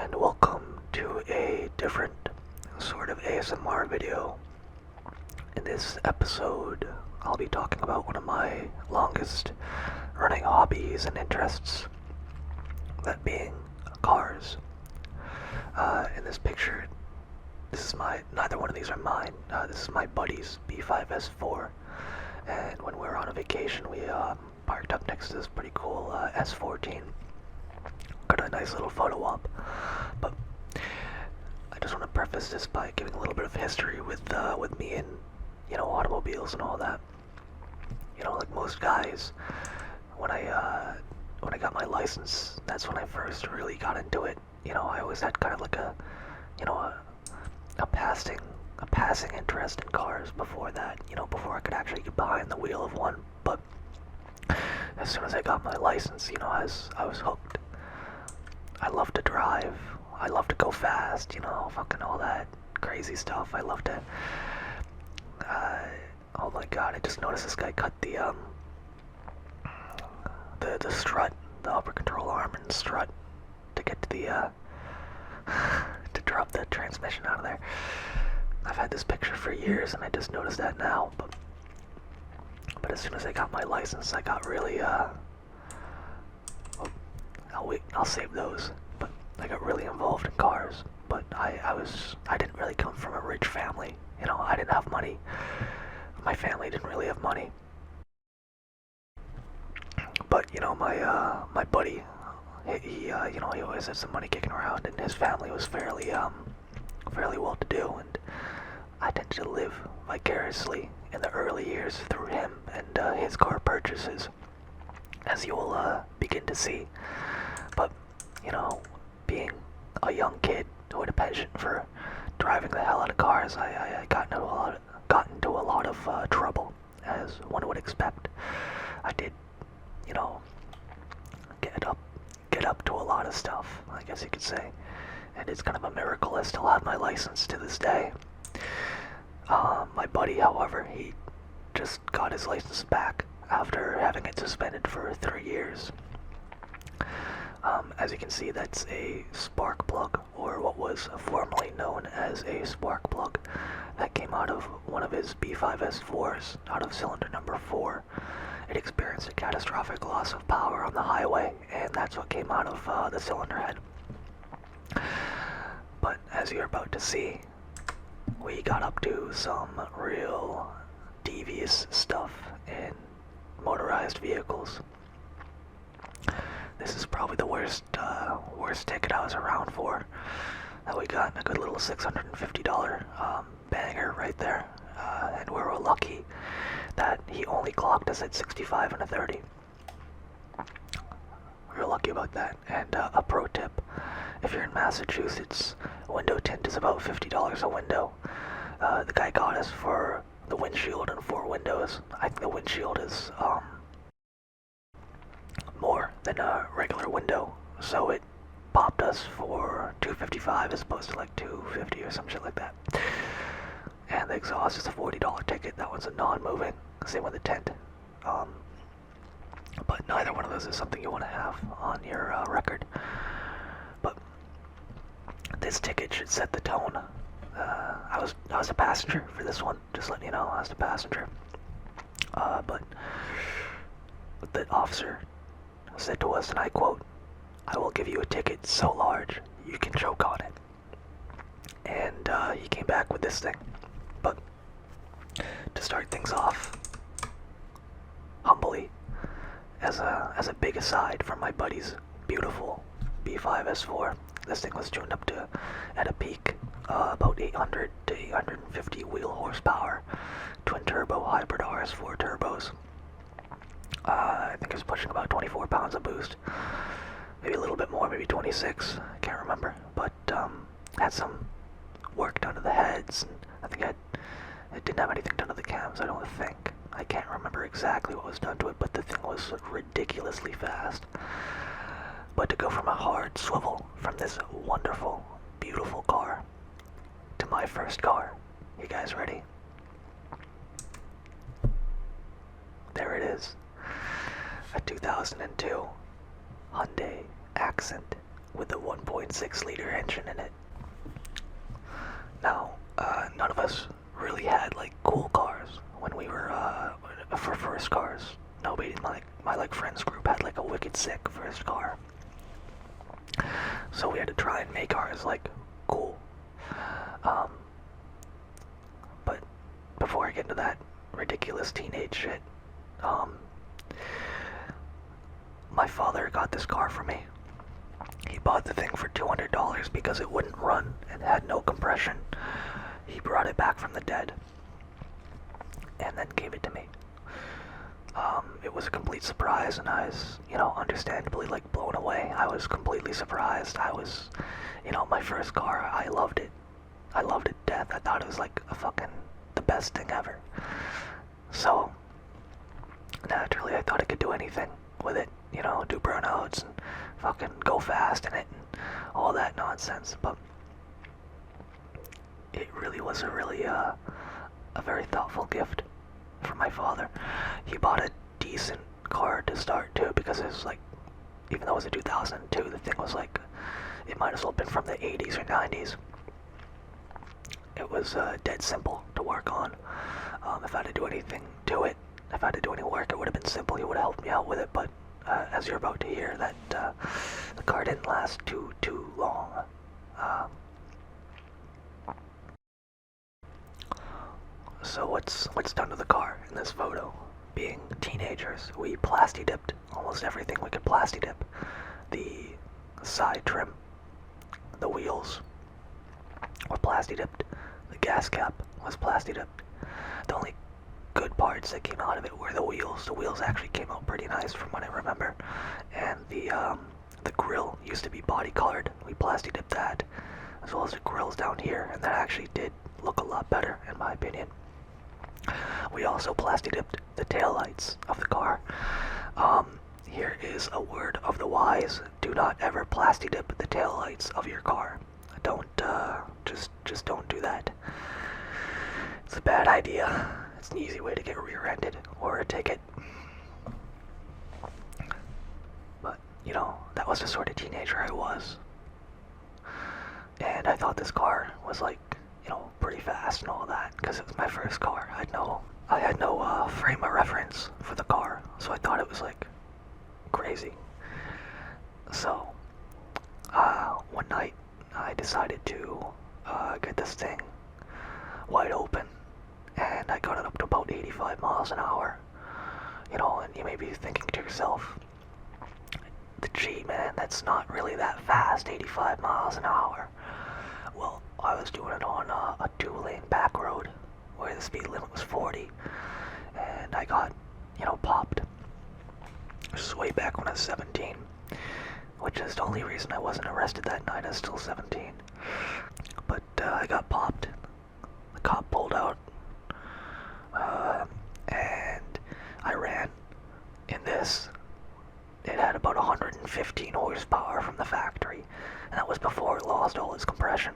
and welcome to a different sort of ASMR video. In this episode, I'll be talking about one of my longest running hobbies and interests, that being cars. In this picture, neither one of these are mine. This is my buddy's B5S4, and when we were on a vacation, we parked up next to this pretty cool S14. Got a nice little photo op, but I just want to preface this by giving a little bit of history with me and automobiles and all that. Like most guys, when I got my license, that's when I first really got into it. I always had kind of like a passing interest in cars before that. Before I could actually get behind the wheel of one. But as soon as I got my license, I was hooked. I love to drive. I love to go fast, fucking all that crazy stuff. I love to, oh my god, I just noticed this guy cut the strut, the upper control arm and strut to get to the, to drop the transmission out of there. I've had this picture for years and I just noticed that now, but as soon as I got my license, I got really, I'll save those. But I got really involved in cars. But I didn't really come from a rich family. I didn't have money. My family didn't really have money. But my buddy, he always had some money kicking around, and his family was fairly well to do, and I tended to live vicariously in the early years through him and his car purchases, as you will begin to see. But, being a young kid who had a penchant for driving the hell out of cars, I got into a lot of trouble, as one would expect. I did, get up to a lot of stuff, I guess you could say. And it's kind of a miracle I still have my license to this day. My buddy, however, he just got his license back after having it suspended for 3 years. As you can see, that's a spark plug, or what was formerly known as a spark plug, that came out of one of his B5S4s, out of cylinder number 4. It experienced a catastrophic loss of power on the highway, and that's what came out of the cylinder head. But as you're about to see, we got up to some real devious stuff in motorized vehicles. This is probably the worst ticket I was around for. That we got a good little $650 banger right there, and we were lucky that he only clocked us at 65 and a 30. We were lucky about that. And a pro tip: if you're in Massachusetts, window tint is about $50 a window. The guy got us for the windshield and 4 windows. I think the windshield is more than a regular window, so it popped us for $255 as opposed to like $250 or some shit like that. And the exhaust is a $40 ticket. That one's a non-moving. Same with the tent. But neither one of those is something you want to have on your record. But this ticket should set the tone. I was a passenger for this one. Just letting you know, I was a passenger. But the officer said to us, and I quote, "I will give you a ticket so large you can choke on it." And he came back with this thing. But to start things off, humbly, as a big aside from my buddy's beautiful B5S4, this thing was tuned up to, at a peak, about 800 to 850 wheel horsepower, twin turbo hybrid RS4 turbos. I think it was pushing about 24 pounds of boost, maybe a little bit more, maybe 26, I can't remember, but had some work done to the heads, and I think it didn't have anything done to the cams, I don't think. I can't remember exactly what was done to it, but the thing was ridiculously fast. But to go from a hard swivel from this wonderful, beautiful car to my first car, you guys ready? There it is. A 2002 Hyundai Accent with the 1.6-liter engine in it. Now, none of us really had like cool cars when we were for first cars. Nobody in my friends group had like a wicked sick first car. So we had to try and make ours like cool. But before I get into that ridiculous teenage shit, my father got this car for me. He bought the thing for $200 because it wouldn't run and had no compression. He brought it back from the dead and then gave it to me. It was a complete surprise, and I was, understandably like blown away. I was completely surprised. I was, my first car, I loved it. I loved it to death. I thought it was like the best thing ever. So, naturally, I thought I could do anything with it, do burnouts and fucking go fast in it and all that nonsense. But it really was a very thoughtful gift from my father. He bought a decent car to start too, because it was like, even though it was a 2002, the thing was like, it might as well have been from the 80s or 90s. It was dead simple to work on. If I had to do anything to it, if I had to do any work, it would have been simple. He would have helped me out with it, but as you're about to hear, that the car didn't last too long. So what's done to the car in this photo? Being teenagers, we plasti dipped almost everything we could plasti dip. The side trim, the wheels were plasti dipped, the gas cap was plasti dipped. The only good parts that came out of it were the wheels. The wheels actually came out pretty nice from what I remember. And the grill used to be body colored. We plasti dipped that, as well as the grills down here, and that actually did look a lot better in my opinion. We also plasti dipped the taillights of the car. Here is a word of the wise: do not ever plasti dip the taillights of your car. Don't just don't do that. It's a bad idea. It's an easy way to get rear-ended or a ticket. But that was the sort of teenager I was, and I thought this car was like, pretty fast and all that, because it was my first car. I had no frame of reference for the car, so I thought it was like crazy. So one night I decided to get this thing wide open, and I got it up to about 85 miles an hour. And you may be thinking to yourself, gee man, that's not really that fast, 85 miles an hour. Well, I was doing it on a 2-lane back road where the speed limit was 40, and I got, popped. This was way back when I was 17, which is the only reason I wasn't arrested that night. I was still 17. But I got popped. The cop pulled out, and I ran in this. It had about 115 horsepower from the factory, and that was before it lost all its compression.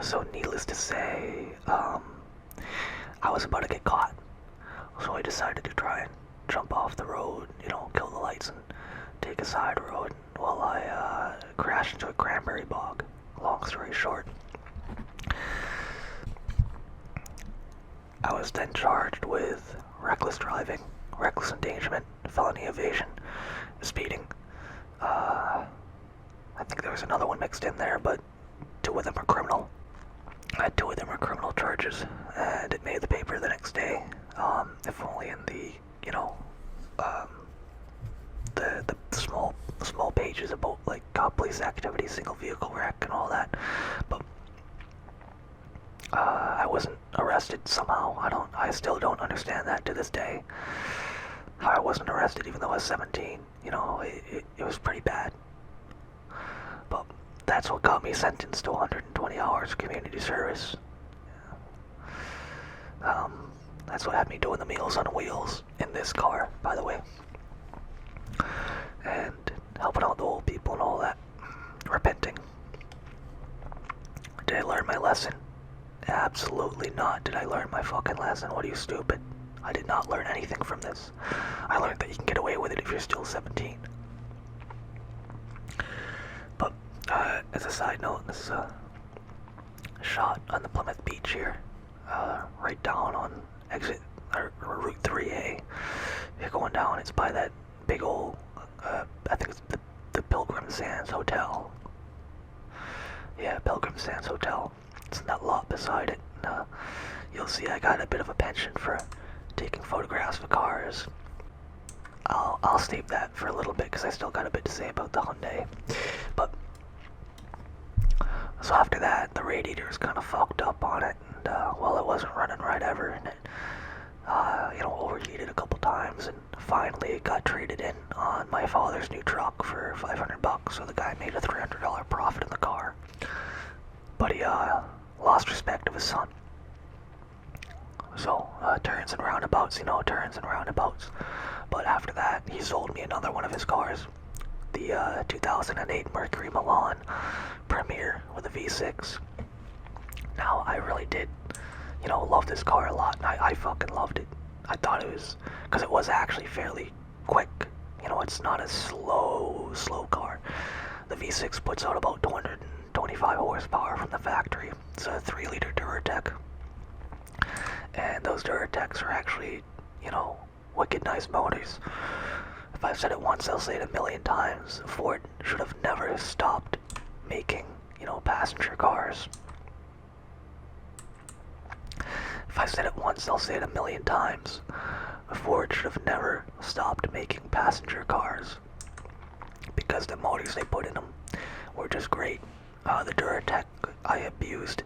So needless to say, I was about to get caught. So I decided to try and jump off the road, kill the lights and take a side road, while I crashed into a cranberry bog. Long story short, I was then charged with reckless driving, reckless endangerment, felony evasion, speeding. I think there was another one mixed in there, but 2 of them are criminal. I had 2 of them are criminal charges, and it made the paper the next day. If only in the, the small pages about like police activity, single vehicle wreck, and all that. But I wasn't arrested somehow. I still don't understand that to this day. How I wasn't arrested even though I was 17. It was pretty bad. But that's what got me sentenced to 120 hours of community service. That's what had me doing the Meals on Wheels in this car, by the way. And helping out the old people and all that. Repenting. Did I learn my lesson? Absolutely not. Did I learn my fucking lesson? What are you, stupid? I did not learn anything from this. I learned that you can get away with it if you're still 17. was shot on the Plymouth Beach here, right down on exit or Route 3A. You're going down, it's by that big old, I think it's the Pilgrim Sands Hotel. Yeah, Pilgrim Sands Hotel. It's in that lot beside it. You'll see I got a bit of a penchant for taking photographs of cars. I'll save that for a little bit because I still got a bit to say about the Hyundai. But so after that, the radiator was kind of fucked up on it, and well, it wasn't running right ever, and it overheated a couple times, and finally it got traded in on my father's new truck for $500. So the guy made a $300 profit in the car, but he lost respect of his son. So turns and roundabouts, turns and roundabouts. But after that, he sold me another one of his cars, the 2008 Mercury Milan Premier with a V6. Now, I really did, love this car a lot. I fucking loved it. I thought it was, because it was actually fairly quick. It's not a slow car. The V6 puts out about 225 horsepower from the factory. It's a 3-liter Duratec. And those Duratec's are actually, wicked nice motors. If I've said it once, I'll say it a million times. Ford should have never stopped making, passenger cars. If I said it once, I'll say it a million times. Ford should have never stopped making passenger cars, because the motors they put in them were just great. The Duratec, I abused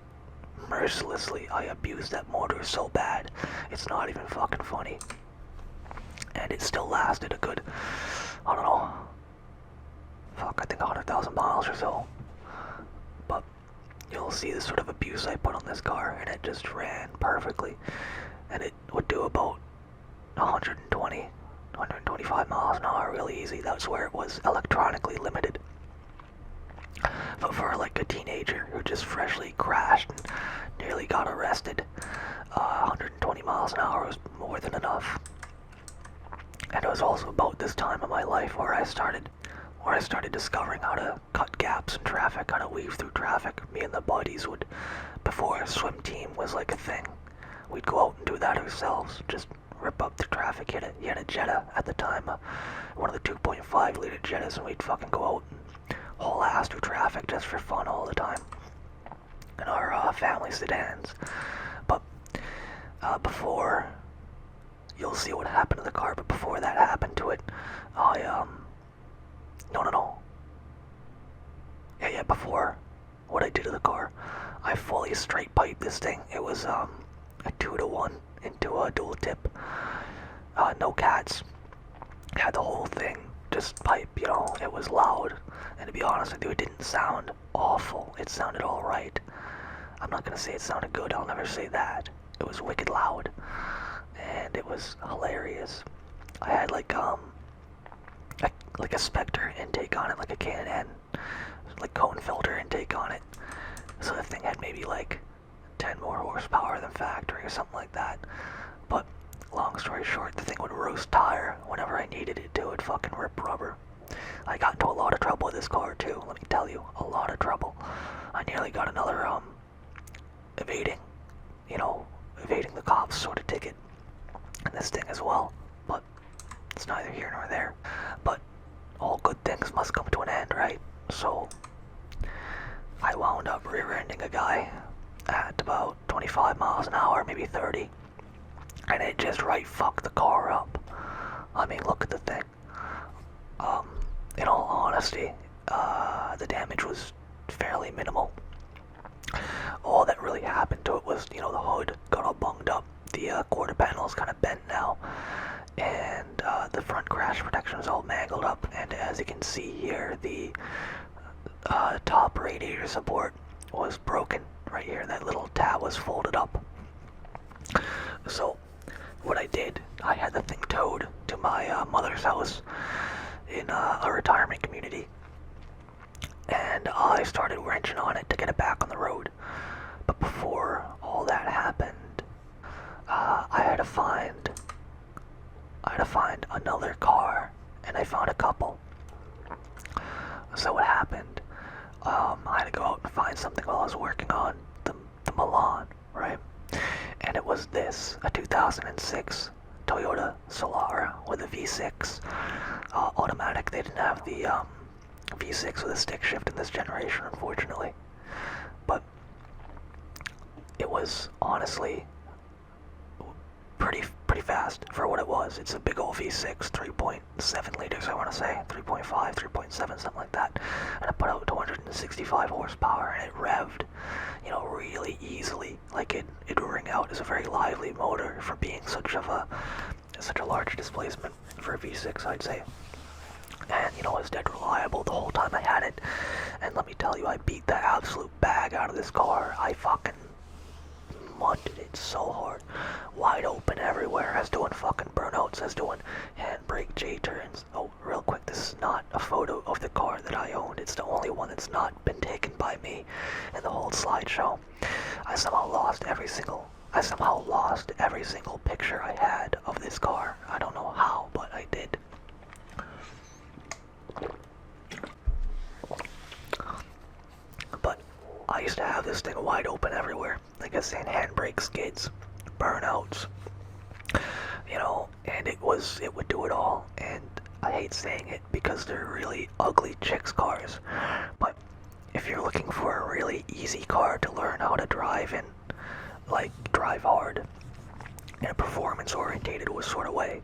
mercilessly. I abused that motor so bad, it's not even fucking funny. And it still lasted a good, I don't know, I think 100,000 miles or so. But you'll see the sort of abuse I put on this car, and it just ran perfectly. And it would do about 120, 125 miles an hour really easy. That's where it was electronically limited. But for like a teenager who just freshly crashed and nearly got arrested, 120 miles an hour was more than enough. And it was also about this time of my life where I started discovering how to cut gaps in traffic, how to weave through traffic. Me and the buddies would, before a swim team was like a thing, we'd go out and do that ourselves, just rip up the traffic. He had a Jetta at the time, one of the 2.5 liter Jettas, and we'd fucking go out and haul ass through traffic just for fun all the time in our family sedans. But before, you'll see what happened to the car, but before that happened to it, before what I did to the car, I fully straight piped this thing. It was a 2-to-1 into a dual tip, no cats. Had the whole thing just pipe, it was loud, and to be honest with you, it didn't sound awful. It sounded alright. I'm not gonna say it sounded good, I'll never say that. It was wicked loud, and it was hilarious. I had like a Spectre intake on it, like a K&N, like cone filter intake on it. So the thing had maybe like 10 more horsepower than factory or something like that. But long story short, the thing would roast tire whenever I needed it to. It'd fucking rip rubber. I got into a lot of trouble with this car too, let me tell you, a lot of trouble. I nearly got another evading the cops sort of ticket in this thing as well, but it's neither here nor there. But all good things must come to an end, right? So I wound up rear-ending a guy at about 25 miles an hour, maybe 30, and it just right fucked the car up. I mean, look at the thing. In all honesty, the damage was fairly minimal. All that really happened to it was, the hood got all bunged up, the quarter panel is kind of bent now, and the front crash protection is all mangled up, and as you can see here, the top radiator support was broken right here. That little tab was folded up. So what I did, I had the thing towed to my mother's house in a retirement community, and I started wrenching on it to get it back on the road. But before all that happened, I had to find another car, and I found a couple. So what happened, I had to go out and find something while I was working on the Milan, right? And it was this, a 2006 Toyota Solara with a V6 automatic. They didn't have the V6 with a stick shift in this generation, unfortunately. But it was honestly pretty fast for what it was. It's a big old V6, 3.7 liters, I want to say, 3.5, 3.7, something like that. And it put out 265 horsepower, and it revved, you know, really easily. Like it'd ring out as a very lively motor for being such a large displacement for a V6, I'd say. And you know, it was dead reliable the whole time I had it. And let me tell you, I beat the absolute bag out of this car. I fucking munted it so hard. Wide open everywhere. I was doing fucking burnouts. I was doing handbrake J-turns. Oh, real quick, this is not a photo of the car that I owned. It's the only one that's not been taken by me in the whole slideshow. I somehow lost every single picture I had of this car. I don't know how, but I did. But I used to have this thing wide open everywhere. Like I was saying, handbrake skids, burnouts, you know, and it would do it all. And I hate saying it because they're really ugly chicks cars. But if you're looking for a really easy car to learn how to drive in, like drive hard, in a performance-orientated sort of way,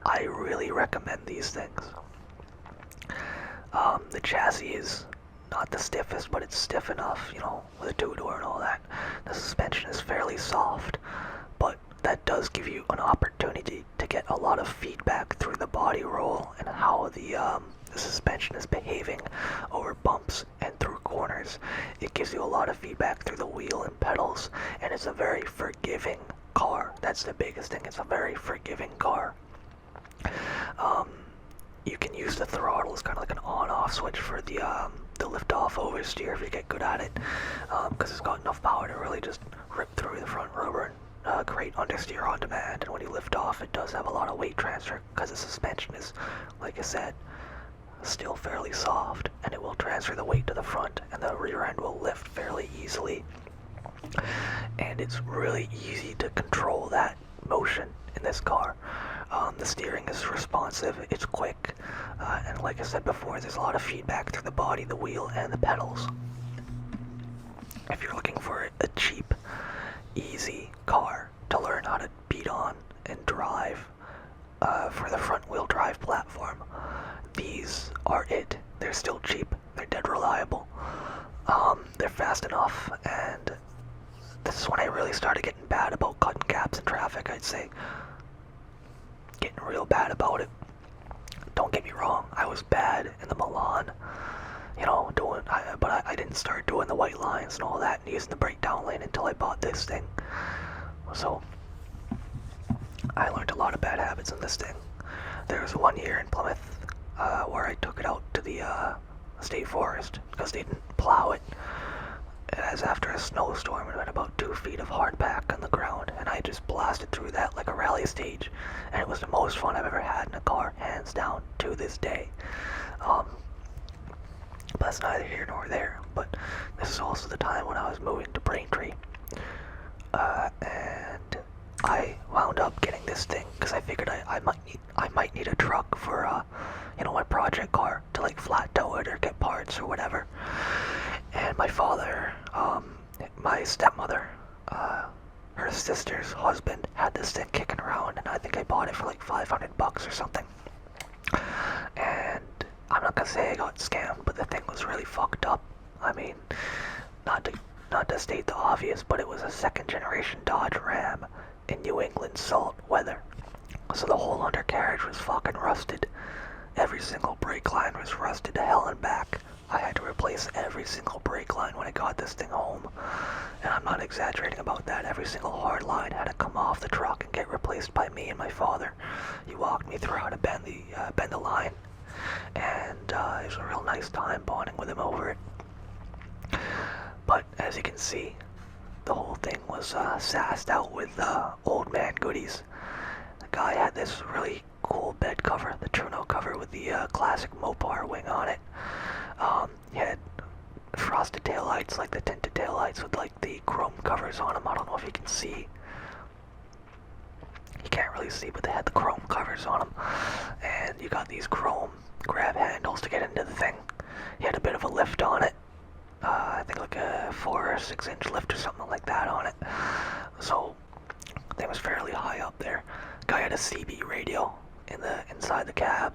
I really recommend these things. The chassis is not the stiffest, but it's stiff enough, you know, with a two-door and all that. The suspension is fairly soft, but that does give you an opportunity to get a lot of feedback through the body roll and how the suspension is behaving over bumps and through corners. It gives you a lot of feedback through the wheel and pedals, and it's a very forgiving car. That's the biggest thing. It's a very forgiving car. You can use the throttle as kind of like an on-off switch for the lift-off oversteer if you get good at it, because it's got enough power to really just rip through the front rubber and create understeer on demand. And when you lift off, it does have a lot of weight transfer because the suspension is, like I said, still fairly soft, and it will transfer the weight to the front, and the rear end will lift fairly easily. And it's really easy to control that motion in this car. The steering is responsive, it's quick, and like I said before, there's a lot of feedback through the body, the wheel, and the pedals. If you're looking for a cheap, easy car to learn how to beat on and drive for the front-wheel drive platform, these are it. They're still cheap, they're dead reliable, they're fast enough, and this is when I really started getting bad about cutting gaps in traffic, I'd say. Getting real bad about it. Don't get me wrong, I was bad in the Milan, you know, but I didn't start doing the white lines and all that and using the breakdown lane until I bought this thing. So I learned a lot of bad habits in this thing. There was one year in Plymouth where I took it out to the state forest because they didn't plow it. As after a snowstorm, it had about 2 feet of hard pack on the ground, and I just blasted through that like a rally stage, and it was the most fun I've ever had in a car, hands down, to this day. But that's neither here nor there. But this is also the time when I was moving to Braintree, and I wound up getting this thing because I figured I might need a truck for you know, my project car to like flat tow it or get parts or whatever. And my father, my stepmother, her sister's husband had this thing kicking around, and I think I bought it for like $500 or something. And I'm not gonna say I got scammed, but the thing was really fucked up. I mean, not to state the obvious, but it was a second-generation Dodge Ram in New England salt weather. So the whole undercarriage was fucking rusted. Every single brake line was rusted to hell and back. I had to replace every single brake line when I got this thing home. And I'm not exaggerating about that. Every single hard line had to come off the truck and get replaced by me and my father. He walked me through how to bend the line. And it was a real nice time bonding with him over it. But as you can see, the whole thing was sassed out with old man goodies. The guy had this really cool bed cover, the Truno cover with the classic Mopar wing on it. He had frosted taillights, like the tinted taillights with like the chrome covers on them. I don't know if you can see. You can't really see, but they had the chrome covers on them. And you got these chrome grab handles to get into the thing. You had a bit of a lift on it. I think like a 4 or 6 inch lift or something like that on it. So it was fairly high up there. Guy had a CB radio inside the cab.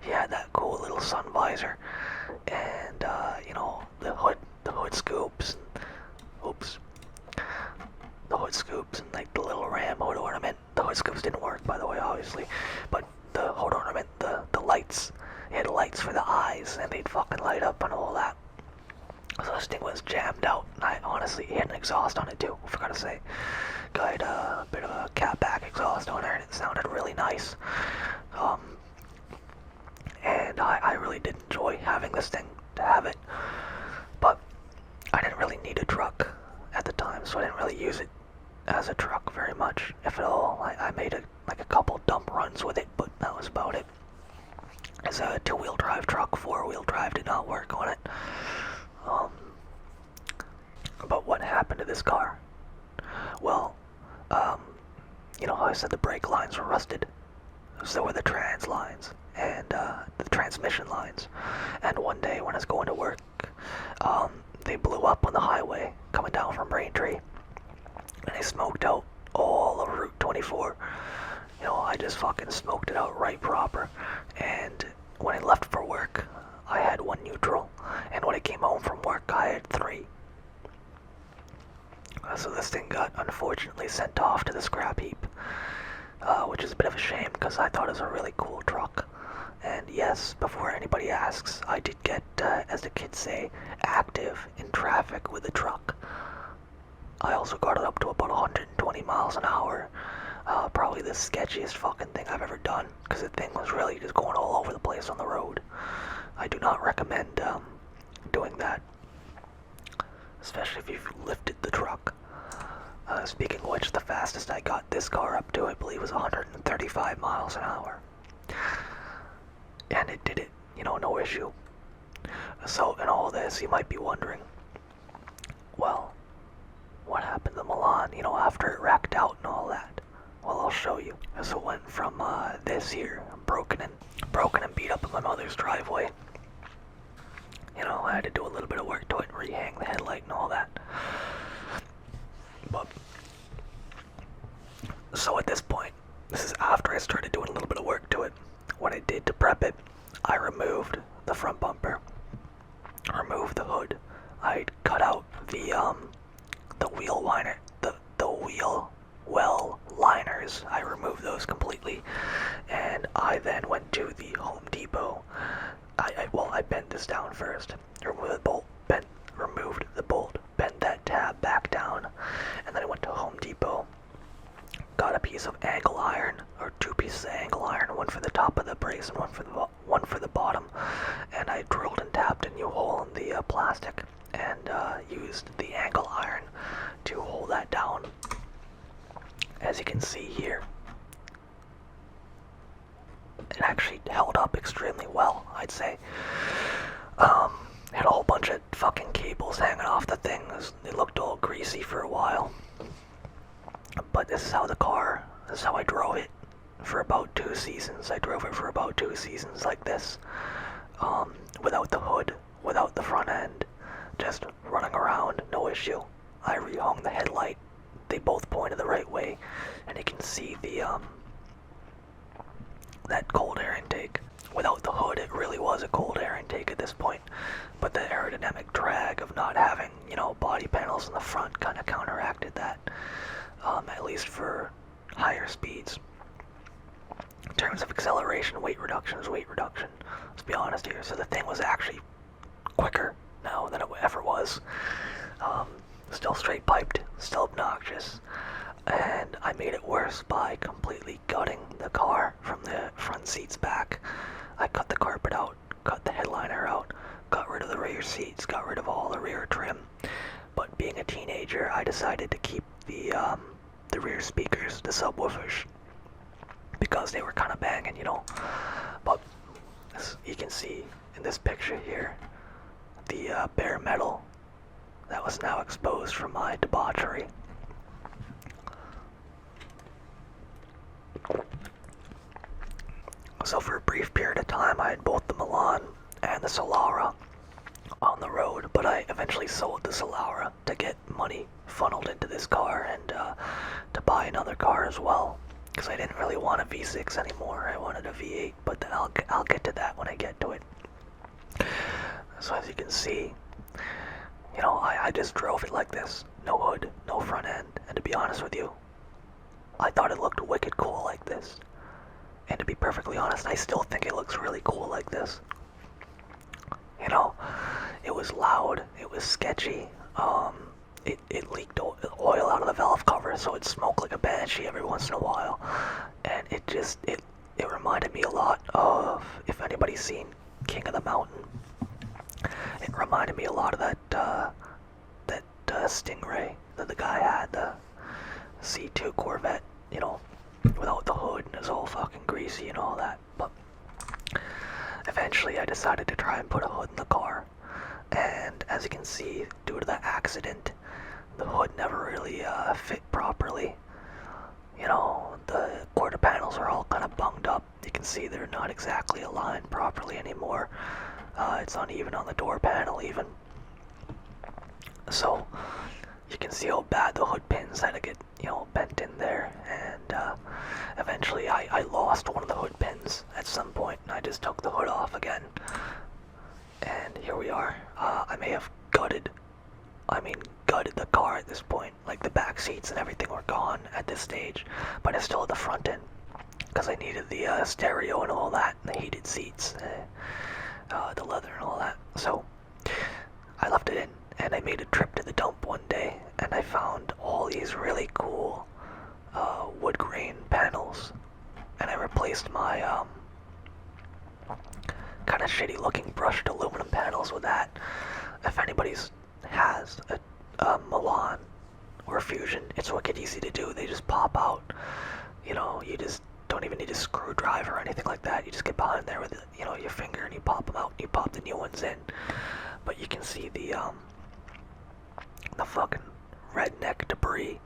He had that cool little sun visor, and you know, the hood scoops. Oops. The hood scoops and like the little ram hood ornament. The hood scoops didn't work, by the way, obviously, but the hood ornament, the lights. It had lights for the eyes, and they'd fucking light up and all that. So this thing was jammed out. I honestly, he had an exhaust on it too, I forgot to say. Guy had a bit of a catback exhaust on there, and it sounded really nice. And I really did enjoy having this thing to have it. But I didn't really need a truck at the time, so I didn't really use it as a truck very much, if at all. I made a couple dump runs with it, but that was about it. It's a 2-wheel drive truck. 4-wheel drive did not work on it. But what happened to this car? Well, you know how I said the brake lines were rusted? So were the trans lines and the transmission lines. And one day when I was going to work, they blew up on the highway coming down from Braintree, and they smoked out all of Route 24. You know, I just fucking smoked it out right proper. And when I left for work, I had 1 neutral, and when I came home from work, I had 3. So this thing got unfortunately sent off to the scrap heap, which is a bit of a shame because I thought it was a really cool truck. And yes, before anybody asks, I did get, as the kids say, active in traffic with the truck. I also got it up to about 120 miles an hour. Probably the sketchiest fucking thing I've ever done, because the thing was really just going all over the place on the road. I do not recommend doing that, especially if you've lifted the truck. Speaking of which, the fastest I got this car up to, I believe, was 135 miles an hour. And it did it, you know, no issue. So in all this, you might be wondering, well, what happened to Milan, you know, after it wrecked out and all that? Well, I'll show you. So it went from this here, broken and beat up in my mother's driveway. You know, I had to do a little bit of work to it, rehang the headlight and all that. But so at this point, this is after I started doing a little bit of work to it. What I did to prep it, I removed the front bumper, removed the hood. I cut out the wheel liner, the wheel well liners. I removed those completely, and I then went to the Home Depot. I bent this down first, removed the bolt, bent that tab back down, and then I went to Home Depot, got a piece of angle iron, or 2 pieces of angle iron, one for the top of the brace and one for the bottom, and I drilled and tapped a new hole in the plastic, and used the angle iron to hold that down. As you can see here, it actually held up extremely well, I'd say. Had a whole bunch of fucking cables hanging off the thing. It looked all greasy for a while. But this is how I drove it for about 2 seasons. I drove it for about 2 seasons like this. Without the hood, without the front end, just running around, no issue. I rehung the headlight. They both pointed the right way, and you can see that cold air intake. Without the hood, it really was a cold air intake at this point, but the aerodynamic drag of not having, you know, body panels in the front kind of counteracted that, at least for higher speeds. In terms of acceleration, weight reduction is weight reduction. Let's be honest here. So the thing was actually quicker now than it ever was. Still straight piped, still obnoxious, and I made it worse by completely gutting the car from the front seats back. I cut the carpet out, cut the headliner out, got rid of the rear seats, got rid of all the rear trim. But being a teenager, I decided to keep the rear speakers, the subwoofers, because they were kind of banging, you know. But as you can see in this picture here, the bare metal that was now exposed for my debauchery. So for a brief period of time, I had both the Milan and the Solara on the road, but I eventually sold the Solara to get money funneled into this car and to buy another car as well, because I didn't really want a V6 anymore. I wanted a V8, but I'll get to that when I get to it. So as you can see, you know, I just drove it like this. No hood, no front end, and to be honest with you, I thought it looked wicked cool like this. And to be perfectly honest, I still think it looks really cool like this. You know, it was loud, it was sketchy, it leaked oil out of the valve cover, so it smoked like a banshee every once in a while. And it reminded me a lot of, if anybody's seen King of the Mountain, it reminded me a lot of that Stingray that the guy had, the C2 Corvette, you know, without the hood and it's all fucking greasy and all that. But eventually I decided to try and put a hood in the car, and as you can see, due to the accident, the hood never really fit properly. You know, the quarter panels are all kind of bunged up. You can see they're not exactly aligned properly anymore. It's uneven on the door panel even. So you can see how bad the hood pins had to get, you know, bent in there, and eventually I lost one of the hood pins at some point, and I just took the hood off again. And here we are. I may have gutted the car at this point. Like, the back seats and everything were gone at this stage, but I still had the front end, because I needed the stereo and all that, and the heated seats, the leather and all that. So I left it in, and I made a trip to the dump one day, and I found all these really cool wood grain panels, and I replaced my kind of shitty looking brushed aluminum panels with that. If anybody's has a Milan or a Fusion, it's wicked easy to do. They just pop out. You know, you just don't even need a screwdriver or anything like that. You just get behind there with, you know, your finger, and you pop them out, and you pop the new ones in. But you can see the fucking redneck debris.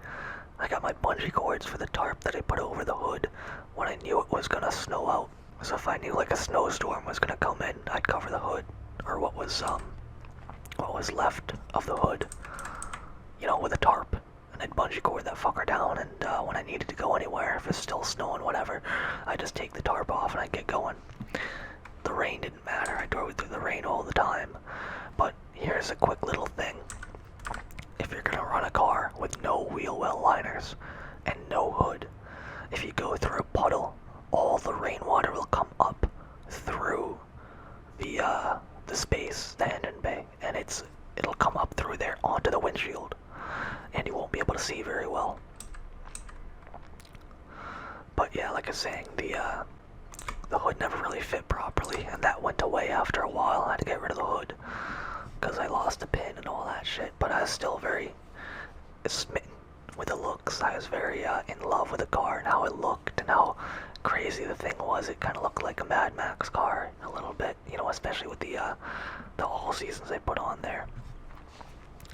I got my bungee cords for the tarp that I put over the hood when I knew it was gonna snow out. So if I knew like a snowstorm was gonna come in, I'd cover the hood, or what was left of the hood, you know, with a tarp, and I'd bungee cord that fucker down. And when I needed to go anywhere, if it's still snowing, whatever, I'd just take the tarp off and I'd get going. The rain didn't matter. I drove through the rain all the time. But here's a quick little thing. If you're gonna run a car with no wheel well liners and no hood, if you go through a puddle, all the rainwater will come up through the space, the engine bay, and it'll come up through there onto the windshield, and you won't be able to see very well. But yeah, like I was saying, the hood never really fit properly, and that went away after a while. I had to get rid of the hood because I lost the pin and all that shit. But I was still very smitten with the looks. I was very in love with the car and how it looked and how crazy the thing was. It kind of looked like a Mad Max car a little bit, you know, especially with the all seasons they put on there.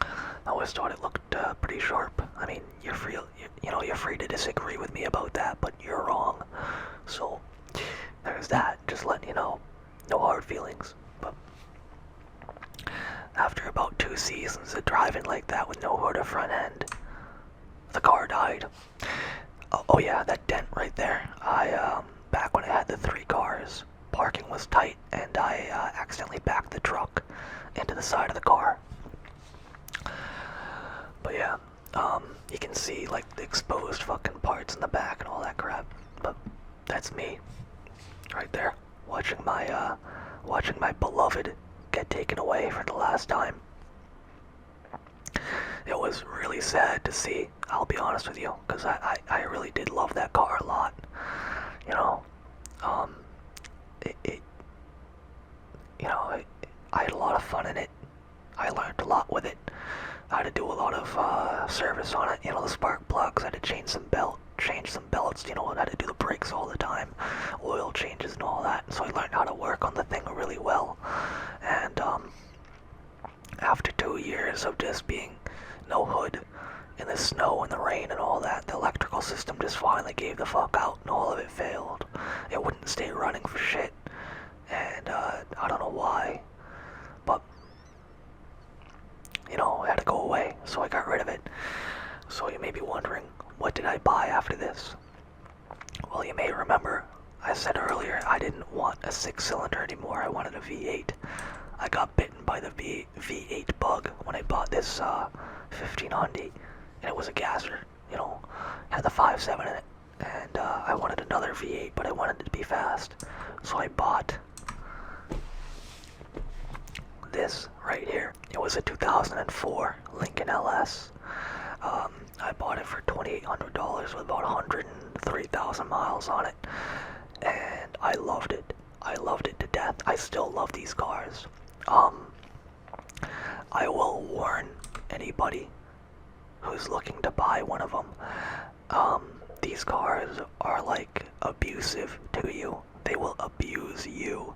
I always thought it looked pretty sharp. I mean, you're free to disagree with me about that, but you're wrong. So there's that. Just letting you know, no hard feelings. But after about 2 seasons of driving like that with no hood or front end, the car died. Oh yeah, that dent right there. Back when I had the 3 cars, parking was tight, and I accidentally backed the truck into the side of the car. But yeah, you can see like the exposed fucking parts in the back and all that crap. But that's me, right there, watching my beloved get taken away for the last time. It was really sad to see, I'll be honest with you, because I really did love that car a lot. You know, I had a lot of fun in it. I learned a lot with it. I had to do a lot of service on it. You know, the spark plugs, I had to change some belts, you know, I had to do the brakes all the time, oil changes and all that. So I learned how to work on the thing really well. And after 2 years of just being no hood in the snow and the rain and all that, the electrical system just finally gave the fuck out and all of it failed. It wouldn't stay running for shit. And I don't know why, but you know, it had to go away, so I got rid of it. So you may be wondering, what did I buy after this? Well, you may remember I said earlier I didn't want a 6-cylinder anymore. I wanted a V8. I got bitten by the V8 bug when I bought this 1500, and it was a gasser, you know, had the 5.7 in it, and I wanted another V8, but I wanted it to be fast, so I bought this right here. It was a 2004 Lincoln LS. I bought it for $2,800 with about 103,000 miles on it, and I loved it. I loved it to death. I still love these cars. I will warn anybody who's looking to buy one of them. These cars are like abusive to you. They will abuse you.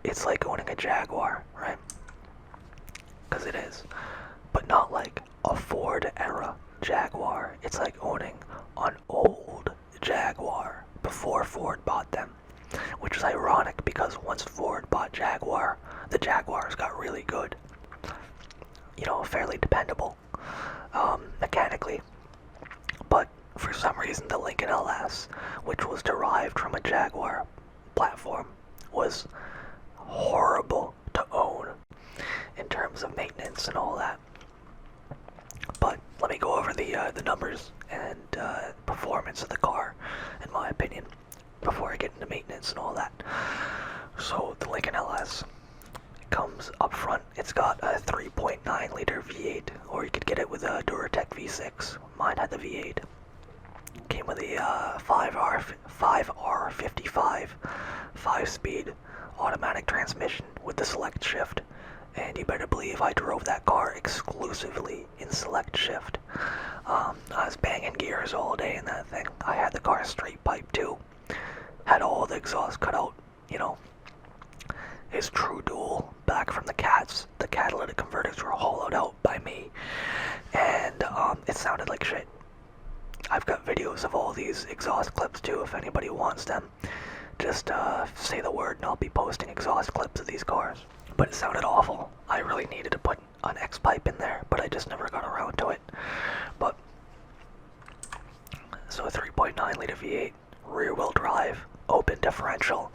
It's like owning a Jaguar, right? Because it is. But not like a Ford era Jaguar. It's like owning an old Jaguar before Ford bought them. Which is ironic because once Ford bought Jaguar, the Jaguars got really good. You know, fairly dependable, mechanically. But for some reason the Lincoln LS, which was derived from a Jaguar platform, was horrible to own in terms of maintenance and all that. But let me go over the numbers and performance of the car, in my opinion, before I get into maintenance and all that. So the Lincoln LS comes up front. It's got a 3.9 liter V8, or you could get it with a Duratec V6. Mine had the V8. Came with a 5R55 5-speed automatic transmission with the select shift. And you better believe I drove that car exclusively in select shift. I was banging gears all day in that thing. I had the car straight pipe too. Had all the exhaust cut out, you know. His true dual back from the Cats. The catalytic converters were hollowed out by me. And it sounded like shit. I've got videos of all these exhaust clips too if anybody wants them. Just say the word and I'll be posting exhaust clips of these cars. But it sounded awful. I really needed to put an X-pipe in there, but I just never got around to it. But, so a 3.9 liter V8, rear wheel drive, open differential.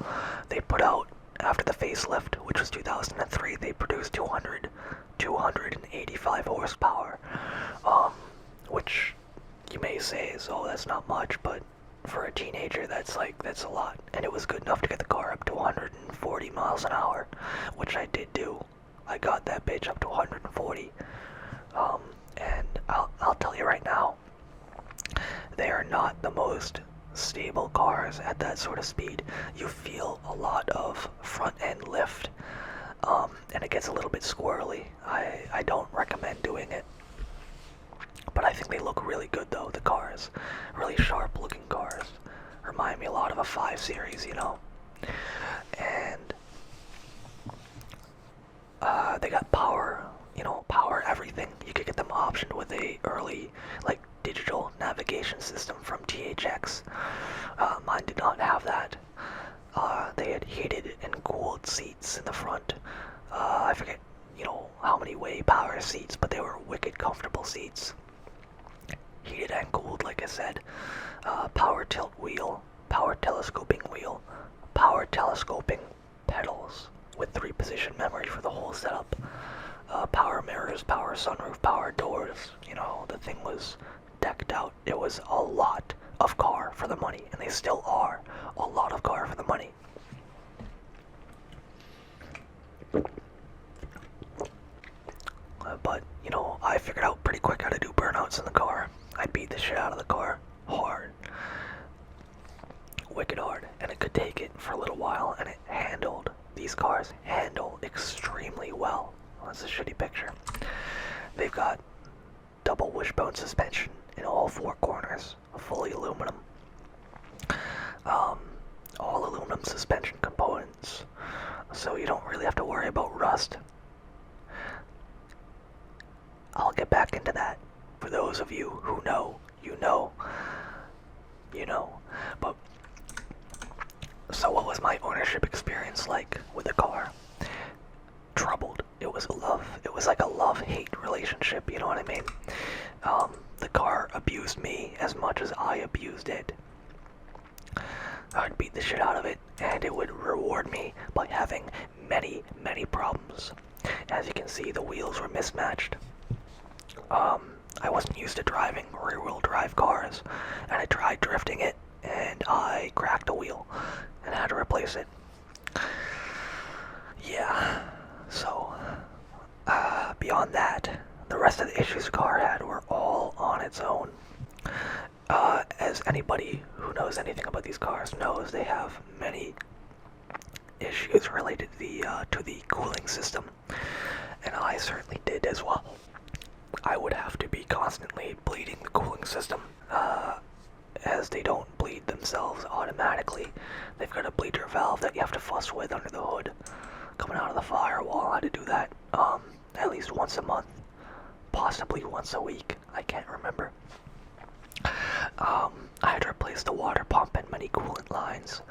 They put out, after the facelift, which was 2003, they produced 285 horsepower. Which you may say is, oh, that's not much, but for a teenager, that's a lot. And it was good enough to get the car up to 140 miles an hour, which I did do. I got that bitch up to 140. And I'll tell you right now, they are not the most stable cars at that sort of speed. You feel a lot of front end lift, and it gets a little bit squirrely. I don't recommend doing it. But I think they look really good though, the cars. Really sharp looking cars. Remind me a lot of a 5 Series, you know. And they got power, you know, power everything. You could get them optioned with a early, like, digital navigation system from THX. Mine did not have that. They had heated and cooled seats in the front. I forget, you know, how many way power seats, but they were wicked comfortable seats. Heated and cooled, like I said. Power tilt wheel, power telescoping wheel, power telescoping pedals with 3-position memory for the whole setup. Power mirrors, power sunroof, power doors. You know, the thing was decked out. It was a lot of car for the money, and they still are a lot of car for the money. But, you know, I figured out pretty quick how to do burnouts in the car. I beat the shit out of the car hard. Wicked hard. And it could take it for a little while, and it handled. These cars handle extremely well. That's a shitty picture. They've got double wishbone suspension in all 4 corners, fully aluminum. All aluminum suspension components, so you don't really have to worry about rust. I'll get back into that. For those of you who know, you know. But, so what was my ownership experience like with the car? Troubled. It was like a love-hate relationship, you know what I mean? The car abused me as much as I abused it. I'd beat the shit out of it, and it would reward me by having many, many problems. As you can see, the wheels were mismatched. I wasn't used to driving rear-wheel drive cars, and I tried drifting it, and I cracked a wheel, and I had to replace it. Yeah, so, beyond that, the rest of the issues the car had were all on its own. As anybody who knows anything about these cars knows, they have many issues related to the cooling system, and I certainly did as well. I would have to be constantly bleeding the cooling system, as they don't bleed themselves automatically. They've got a bleeder valve that you have to fuss with under the hood, coming out of the firewall. I had to do that at least once a month, possibly once a week. I can't remember. I had to replace the water pump and many coolant lines,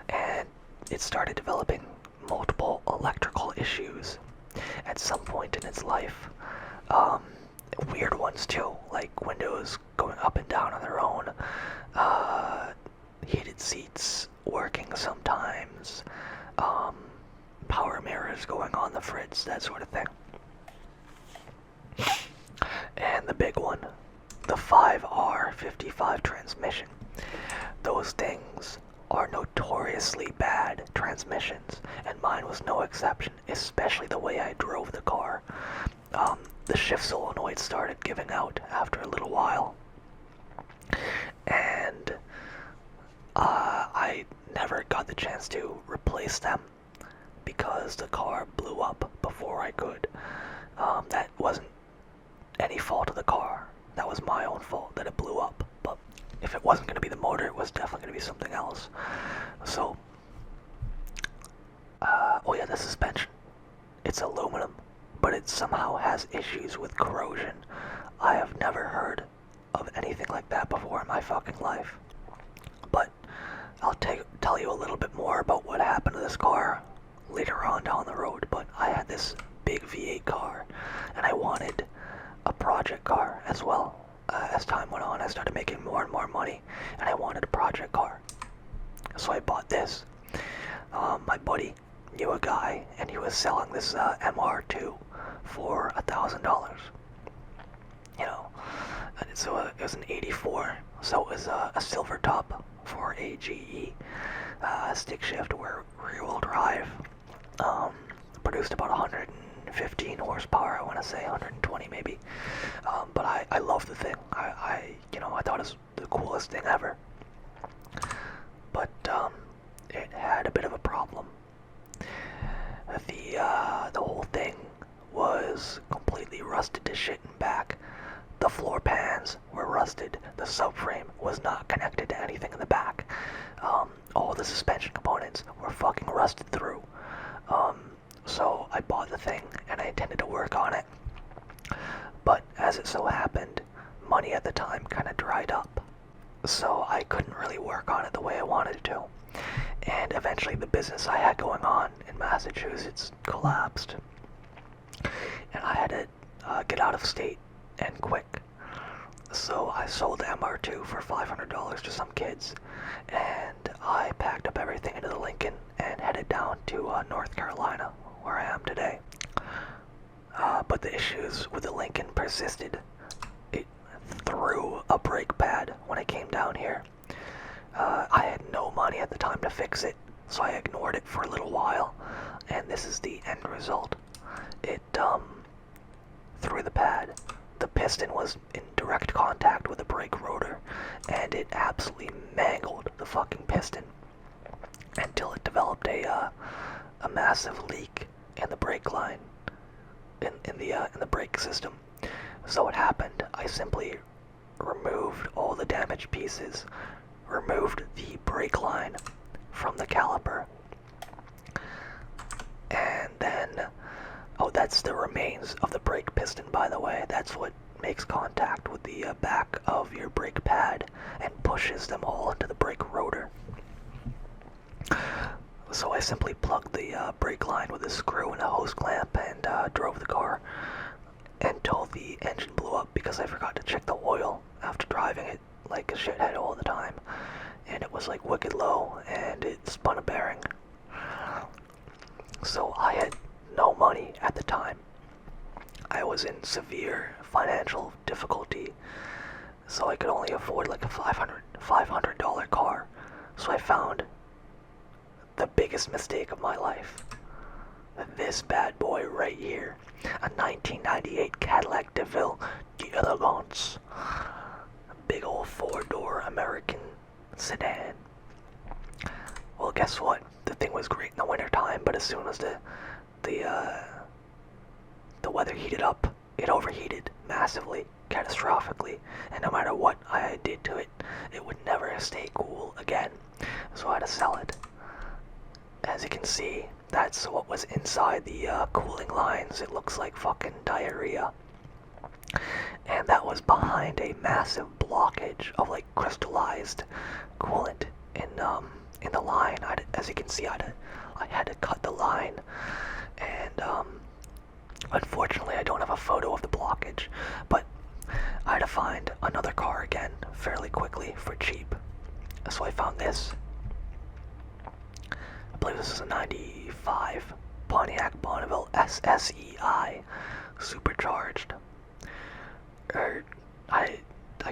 and it started developing multiple electrical issues at some point in its life. Weird ones too, like windows going up and down on their own, heated seats working sometimes, power mirrors going on the fridge, that sort of thing. And the big one, the 5R55 transmission. Those things are notoriously bad transmissions, and mine was no exception, especially the way I drove the car. The shift solenoid started giving out after a little while, and I never got the chance to replace them because the car blew up before I could. That wasn't any fault of the car. That was my own fault that it blew up. But if it wasn't going to be the motor, it was definitely going to be something else. So, oh yeah, the suspension. It's aluminum, but it somehow has issues with corrosion. I have never heard of anything like that before in my fucking life. But I'll tell you a little bit more about what happened to this car later on down the road. But I had this big V8 car, and I wanted a project car as well. As time went on, I started making more and more money, and I wanted a project car. So I bought this. My buddy knew a guy, and he was selling this MR2 for $1,000. You know, and so it was an 84, so it was a silver top for a GE stick shift rear-wheel drive. Produced about 115 horsepower, I want to say 120 maybe. But I love the thing. I thought it was the coolest thing ever. But it had a bit of a problem. The whole thing was completely rusted to shit and back. The floor pans were rusted. The subframe was not connected to anything in the back. All the suspension components were fucking rusted through. So I bought the thing and I intended to work on it. But as it so happened, money at the time kind of dried up. So I couldn't really work on it the way I wanted to. And eventually the business I had going on in Massachusetts collapsed. And I had to get out of state and quick. So I sold the MR2 for $500 to some kids. And I packed up everything into the Lincoln and headed down to North Carolina, where I am today. But the issues with the Lincoln persisted. It threw a brake pad when I came down here. I had no money at the time to fix it, so I ignored it for a little while, and this is the end result. It threw the pad. The piston was in direct contact with the brake rotor, and it absolutely mangled the fucking piston until it developed a massive leak in the brake line, in the brake system. So what happened? I simply removed all the damaged pieces, removed the brake line from the caliper, and then Oh, that's the remains of the brake piston, by the way. That's what makes contact with the back of your brake pad and pushes them all into the brake rotor. So I simply plugged the brake line with a screw and a hose clamp and drove the car until the engine blew up because I forgot to check the oil after driving it like a shithead all the time. And it was like wicked low and it spun a bearing. So I had no money at the time. I was in severe financial difficulty, so I could only afford like a $500 car. So I found the biggest mistake of my life. This bad boy right here, a 1998 Cadillac DeVille d'Elegance, a big old 4-door American sedan. Well, guess what? The thing was great in the wintertime, but as soon as the weather heated up, it overheated massively, catastrophically, and no matter what I did to it, it would never stay cool again. So I had to sell it. As you can see, that's what was inside the cooling lines. It looks like fucking diarrhea. And that was behind a massive blockage of like crystallized coolant in the line. As you can see, I had to cut the line, and unfortunately I don't have a photo of the blockage, but I had to find another car again fairly quickly for cheap. So I found this. I believe this is a 95 Pontiac Bonneville SSEI supercharged. I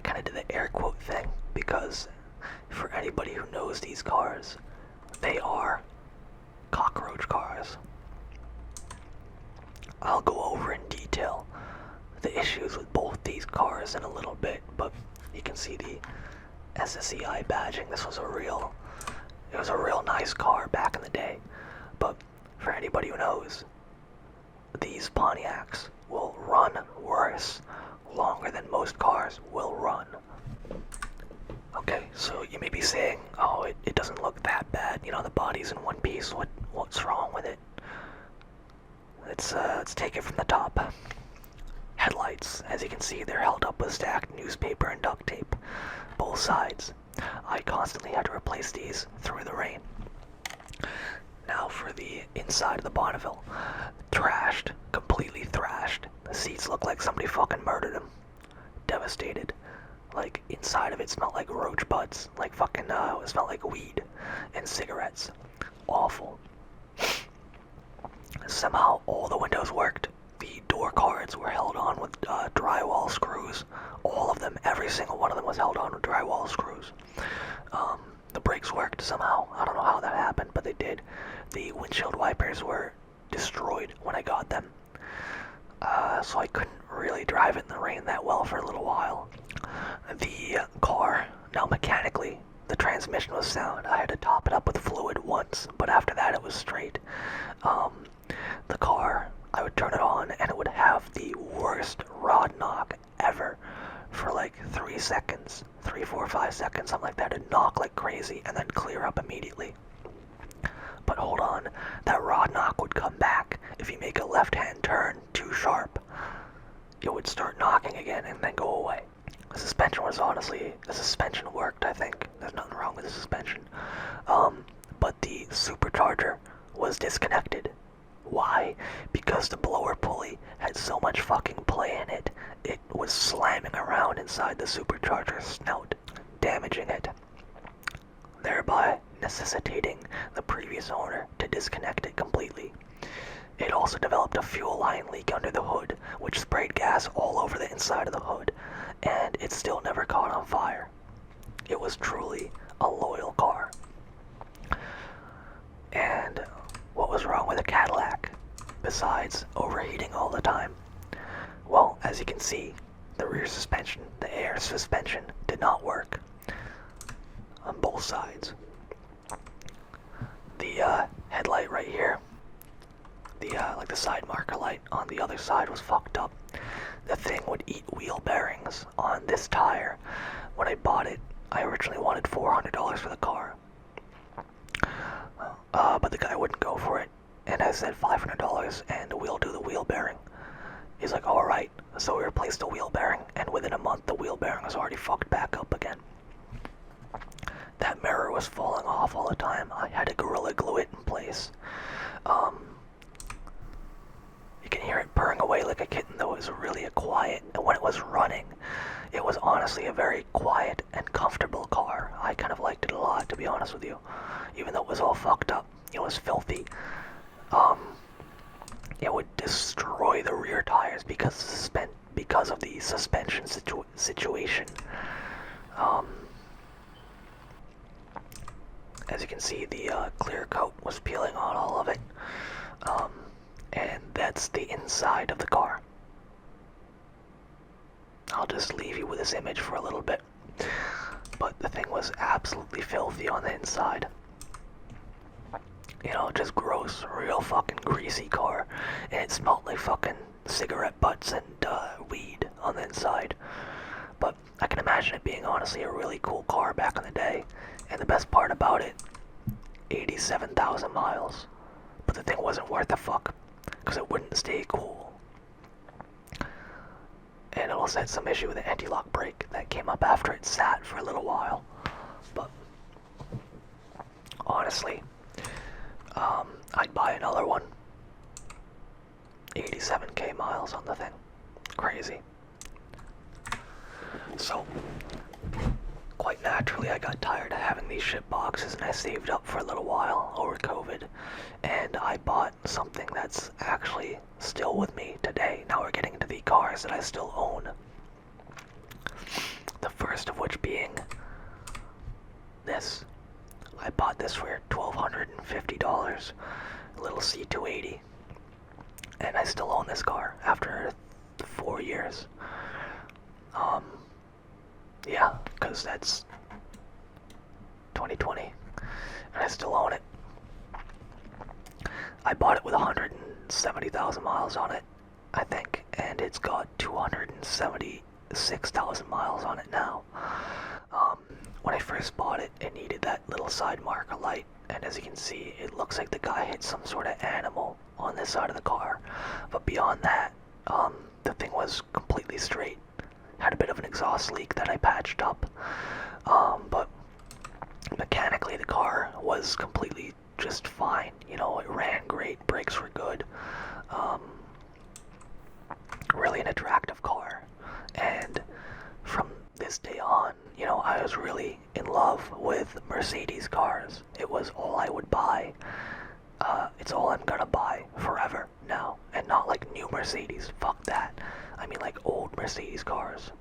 kind of did the air quote thing because for anybody who knows these cars, they are cockroach cars. I'll go over in detail the issues with both these cars in a little bit, but you can see the SSEI badging. This was a real nice car back in the day. But for anybody who knows, these Pontiacs will run worse longer than most cars will run. Okay, so you may be saying, oh, it doesn't look that bad, you know, the body's in one piece, what's wrong with it? Let's take it from the top. Headlights, as you can see, they're held up with stacked newspaper and duct tape, both sides. I constantly had to replace these through the rain. Now for the inside of the Bonneville. Trashed, completely thrashed. The seats look like somebody fucking murdered them. Devastated. Like, inside of it smelled like roach butts, like fucking, it smelled like weed and cigarettes. Awful. Somehow all the windows worked. The door cards were held on with drywall screws. All of them, every single one of them was held on with drywall screws. The brakes worked somehow. I don't know how that happened, but they did. The windshield wipers were destroyed when I got them. So I couldn't really drive it in the rain that well for a little while. The car, now mechanically, the transmission was sound. I had to top it up with fluid once, but after that it was straight. The car, I would turn it on and it would have the worst rod knock ever for like 3 seconds, 3, 4, 5 seconds, something like that. It'd knock like crazy and then clear up immediately. But hold on, that rod knock would come back if you make a left-hand turn too sharp. It would start knocking again and then go away. The suspension worked, I think. There's nothing wrong with the suspension. But the supercharger was disconnected. Why? Because the blower pulley had so much fucking play in it, it was slamming around inside the supercharger's snout, damaging it, thereby necessitating the previous owner to disconnect it completely. It also developed a fuel line leak under the hood, which sprayed gas all over the inside of the hood, and it still never caught on fire. It was truly a loyal car. And what was wrong with a Cadillac, besides overheating all the time? Well, as you can see, the rear suspension, the air suspension, did not work on both sides. The headlight right here, like the side marker light on the other side was fucked up. The thing would eat wheel bearings on this tire. When I bought it, I originally wanted $400 for the car. But the guy wouldn't go for it, And I said $500 and we'll do the wheel bearing. He's like, alright. So we replaced the wheel bearing, and within a month the wheel bearing was already fucked back up again. That mirror was falling off all the time. I had to Gorilla Glue it in place. You can hear it purring away like a kitten, though. It was really quiet, and when it was running, it was honestly a very quiet and comfortable car. I kind of liked it a lot, to be honest with you. Even though it was all fucked up, it was filthy. It would destroy the rear tires because of the suspension situation. As you can see, the clear coat was peeling on all of it. And that's the inside of the car. I'll just leave you with this image for a little bit. But the thing was absolutely filthy on the inside. You know, just gross, real fucking greasy car. And it smelled like fucking cigarette butts and weed on the inside. But I can imagine it being honestly a really cool car back in the day. And the best part about it, 87,000 miles. But the thing wasn't worth a fuck, because it wouldn't stay cool. And it also had some issue with the anti-lock brake that came up after it sat for a little while. But honestly, I'd buy another one. 87k miles on the thing. Crazy. So, quite naturally, I got tired of having these shit boxes, and I saved up for a little while over COVID, and I bought something that's actually still with me today. Now we're getting into the cars that I still own. The first of which being this. I bought this for $1,250, a little C280, and I still own this car after 4 years. Yeah, because that's 2020, and I still own it. I bought it with 170,000 miles on it, I think, and it's got 276,000 miles on it now. When I first bought it, it needed that little side marker light, and as you can see, it looks like the guy hit some sort of animal on this side of the car. But beyond that, the thing was completely straight. Had a bit of an exhaust leak that I patched up, but mechanically the car was completely just fine. You know, it ran great, brakes were good. Really an attractive car, and from this day on, you know, I was really in love with Mercedes cars. It was all I would buy. It's all I'm gonna buy forever now, and not like new Mercedes. Fuck that. I mean like old Mercedes cars.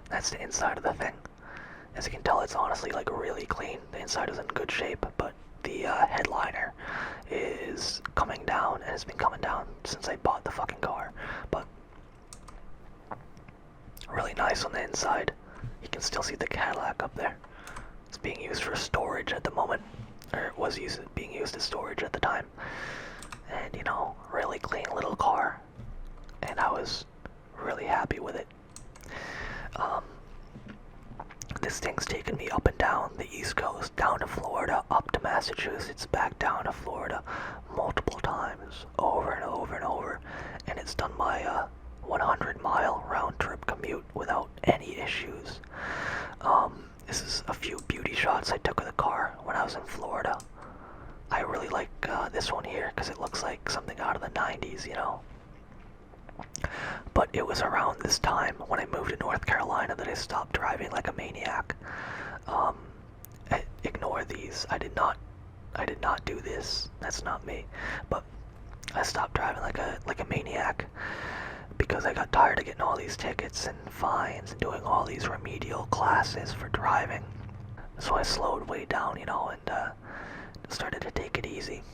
That's the inside of the thing. As you can tell, it's honestly like really clean. The inside is in good shape, but the headliner is coming down, and it's been coming down since I bought the fucking car. But really nice on the inside. You can still see the Cadillac up there. It's being used for storage at the moment, or it was being used as storage at the time. And you know, really clean little car, and I was really happy with it. This thing's taken me up and down the East Coast, down to Florida, up to Massachusetts, back down to Florida, multiple times, over and over and over, and it's done my 100-mile round-trip commute without any issues. This is a few beauty shots I took of the car when I was in Florida. I really like this one here because it looks like something out of the 90s, you know. But it was around this time when I moved to North Carolina that I stopped driving like a maniac. Ignore these. I did not do this. That's not me. But I stopped driving like a maniac because I got tired of getting all these tickets and fines and doing all these remedial classes for driving. So I slowed way down, you know, and started to take it easy.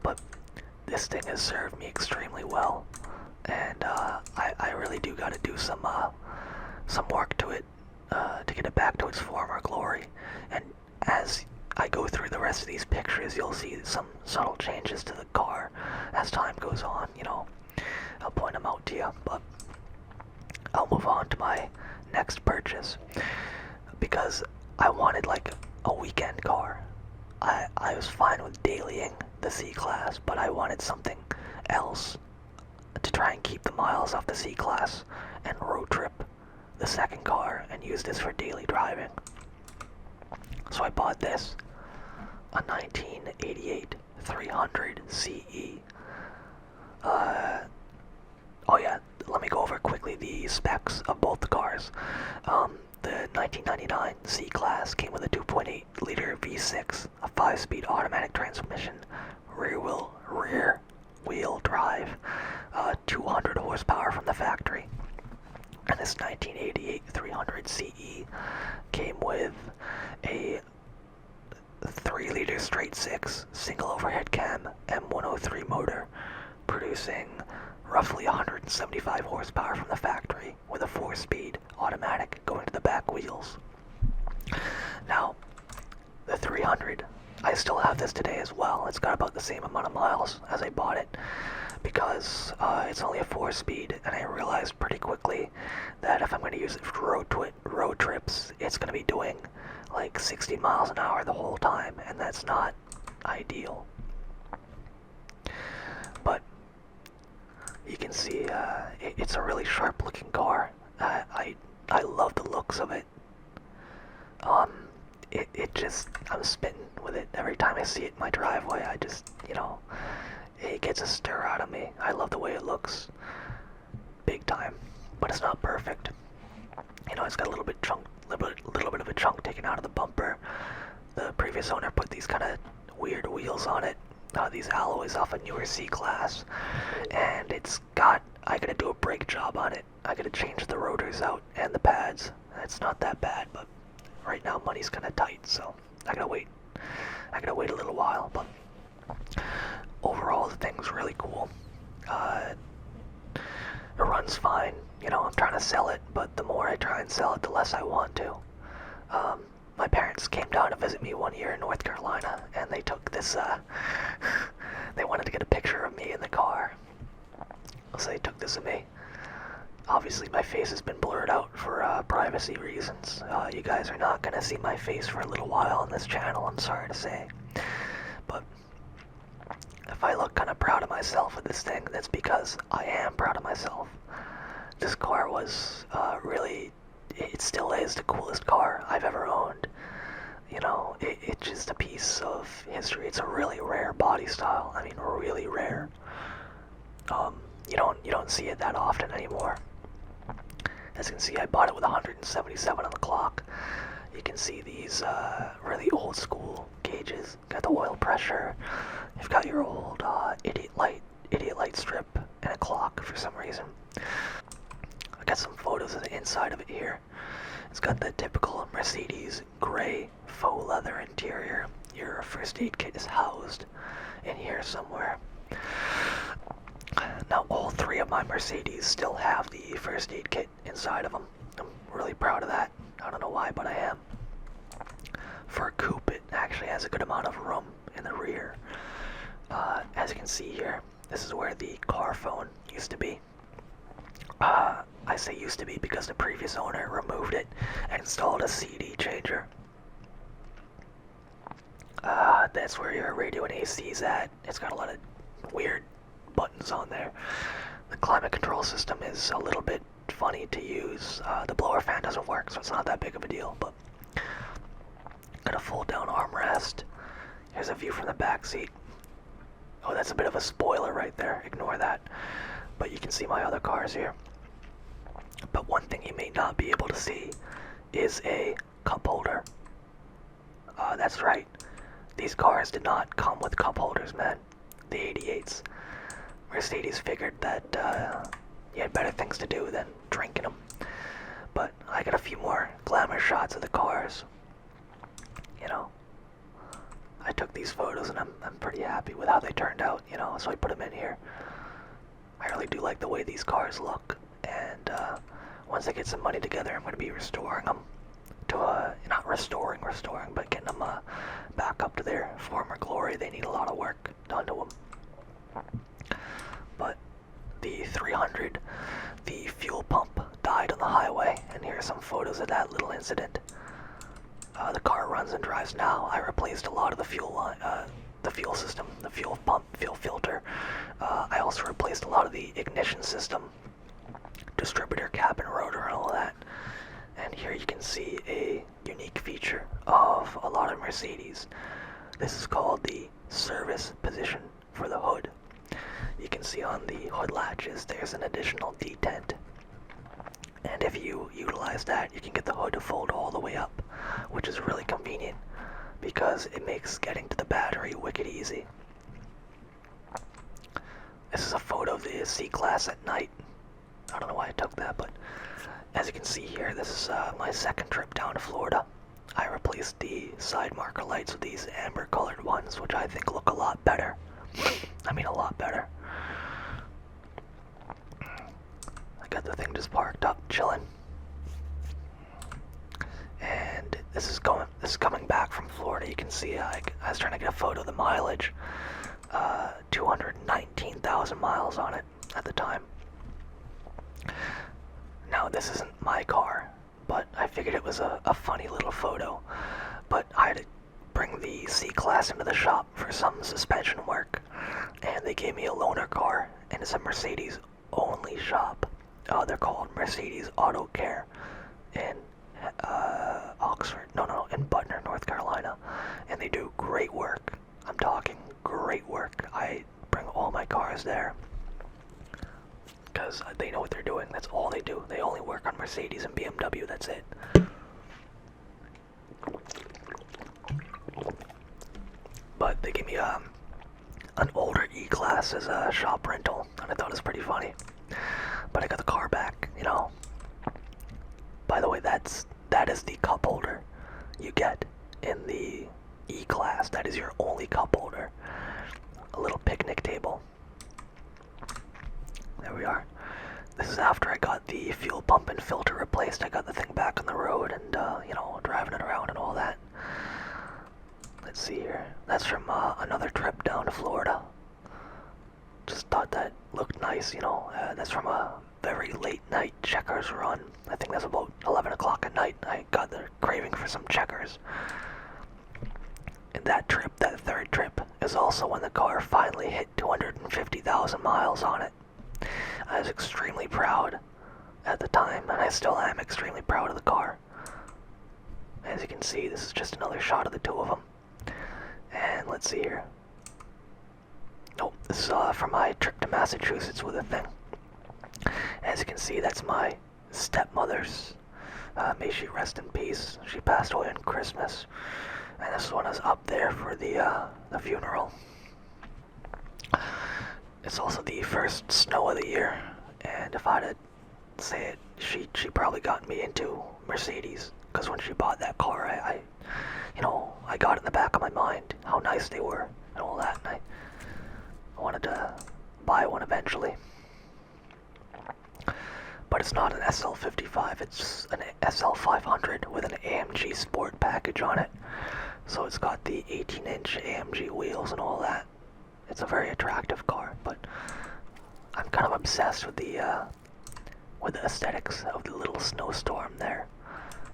But this thing has served me extremely well, and I really do got to do some work to it to get it back to its former glory. And as I go through the rest of these pictures, you'll see some subtle changes to the car as time goes on. You know, I'll point them out to you, but I'll move on to my next purchase because I wanted like a weekend car. I was fine with dailying the C-Class, but I wanted something else to try and keep the miles off the C-Class and road trip the second car and use this for daily driving. So I bought this, a 1988 300 CE. Oh yeah, let me go over quickly the specs of both the cars. The 1999 C-Class came with a 2.8 liter V6, a 5-speed automatic transmission, rear wheel drive, 200 horsepower from the factory. And this 1988 300 CE came with a 3-liter straight 6 single overhead cam M103 motor, producing roughly 175 horsepower from the factory with a 4-speed automatic going to the back wheels. Now, the 300, I still have this today as well. It's got about the same amount of miles as I bought it because it's only a 4-speed, and I realized pretty quickly that if I'm going to use it for road trips, it's going to be doing like 60 miles an hour the whole time, and that's not ideal. But you can see it's a really sharp looking car. I love the looks of it. It just, I'm smitten with it. Every time I see it in my driveway, I just, it gets a stir out of me. I love the way it looks. Big time. But it's not perfect. It's got a little bit of a chunk taken out of the bumper. The previous owner put these kind of weird wheels on it. These alloys off a newer C-Class. And I gotta do a brake job on it. I gotta change the rotors out and the pads. It's not that bad, but right now money's kind of tight, so I gotta wait a little while. But overall, the thing's really cool. It runs fine. I'm trying to sell it, but the more I try and sell it, the less I want to. My parents came down to visit me one year in North Carolina, and they took this, they wanted to get a picture of me in the car. So they took this of me. Obviously my face has been blurred out for privacy reasons. You guys are not going to see my face for a little while on this channel, I'm sorry to say. But if I look kind of proud of myself with this thing, that's because I am proud of myself. This car was really, it still is the coolest car I've ever owned. It's just a piece of history. It's a really rare body style. I mean, really rare. You don't see it that often anymore. As you can see, I bought it with 177 on the clock. You can see these really old school gauges. Got the oil pressure. You've got your old idiot light strip and a clock for some reason. I got some photos of the inside of it here. It's got the typical Mercedes gray faux leather interior. Your first aid kit is housed in here somewhere. Now all 3 of my Mercedes still have the first aid kit inside of them. I'm really proud of that. I don't know why, but I am. For a coupe, it actually has a good amount of room in the rear. As you can see here, this is where the car phone used to be. I say used to be because the previous owner removed it and installed a CD changer. That's where your radio and AC is at. It's got a lot of weird buttons on there. The climate control system is a little bit funny to use. The blower fan doesn't work, so it's not that big of a deal, but got a fold down armrest. Here's a view from the back seat. Oh, that's a bit of a spoiler right there. Ignore that. But you can see my other cars here. But one thing you may not be able to see is a cup holder. That's right. These cars did not come with cup holders, man. The 88s. Mercedes figured that you had better things to do than drinking them. But I got a few more glamour shots of the cars. I took these photos and I'm pretty happy with how they turned out, so I put them in here. I really do like the way these cars look, and once I get some money together, I'm going to be restoring them to, not restoring, but getting them back up to their former glory. They need a lot of work done to them. But the 300, the fuel pump died on the highway, and here are some photos of that little incident. The car runs and drives now. I replaced a lot of the fuel system, the fuel pump, fuel filter. I also replaced a lot of the ignition system, distributor, cabin, rotor, and all that. And here you can see a unique feature of a lot of Mercedes. This is called the service position for the hood. You can see on the hood latches there's an additional detent. And if you utilize that, you can get the hood to fold all the way up, which is really convenient because it makes getting to the battery wicked easy. This is a photo of the C-Class at night. I don't know why I took that, but as you can see here, this is my second trip down to Florida. I replaced the side marker lights with these amber colored ones, which I think look a lot better. I mean, a lot better. I got the thing just parked up, chilling. And this is coming back from Florida. You can see I was trying to get a photo of the mileage. 219,000 miles on it at the time. Now, this isn't my car, but I figured it was a funny little photo. But I had to bring the C-Class into the shop for some suspension work, and they gave me a loaner car, and it's a Mercedes-only shop. They're called Mercedes Auto Care in in Butner, North Carolina, and they do great work. I'm talking great work. I bring all my cars there because they know what they're doing. That's all they do. They only work on Mercedes and BMW. That's it. But they gave me an older E-Class as a shop rental, and I thought it was pretty funny. But I got the car back, you know. By the way, that is the cup holder you get in the E-Class. That is your only cup holder. A little picnic table. There we are. This is after I got the fuel pump and filter replaced. I got the thing back on the road and, driving it around and all that. Let's see here. That's from another trip down to Florida. Just thought that looked nice, that's from a very late night checkers run. I think that's about 11 o'clock at night. I got the craving for some checkers. And that third trip, is also when the car finally hit 250,000 miles on it. I was extremely proud at the time, and I still am extremely proud of the car. As you can see, this is just another shot of the two of them. And let's see here. Nope, this is from my trip to Massachusetts with a thing. As you can see, that's my stepmother's. May she rest in peace. She passed away on Christmas. And this is when I was up there for the funeral. It's also the first snow of the year. And if I had to say it, she probably got me into Mercedes. Because when she bought that car, I got it in the back of my mind how nice they were and all that. And I wanted to buy one eventually. But it's not an SL55, it's an SL500 with an AMG Sport package on it. So it's got the 18-inch AMG wheels and all that. It's a very attractive car, but I'm kind of obsessed with the aesthetics of the little snowstorm there.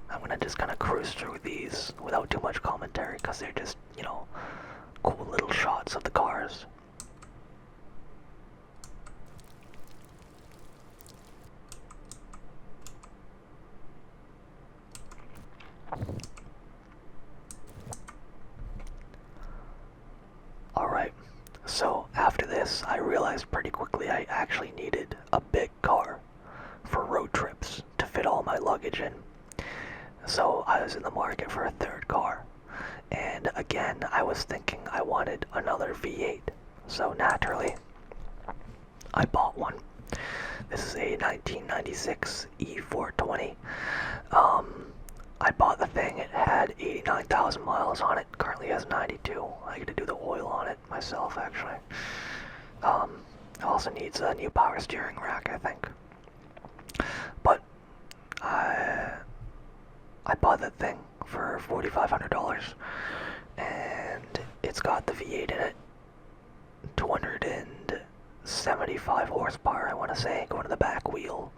I'm gonna just kind of cruise through these without too much commentary because they're just, cool little shots of the cars. Alright, so after this, I realized pretty quickly I actually needed a big car for road trips to fit all my luggage in. So I was in the market for a third car. And again, I was thinking I wanted another V8. So naturally, I bought one. This is a 1996 E420. I bought the thing, it had 89,000 miles on it, currently has 92. I get to do the oil on it myself, actually. It also needs a new power steering rack, I think. But I bought that thing for $4,500, and it's got the V8 in it, 275 horsepower, I want to say, going to the back wheel,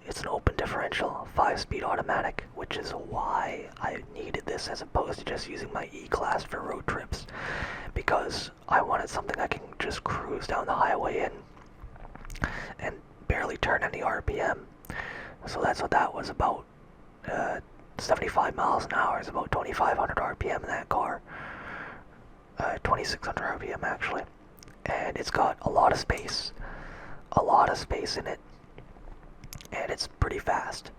It's an open differential, 5-speed automatic, which is why I needed this as opposed to just using my E-Class for road trips, because I wanted something I can just cruise down the highway in and barely turn any RPM. So that's what that was about. 75 miles an hour is about 2,500 RPM in that car. 2,600 RPM actually. And it's got a lot of space in it. And it's pretty fast.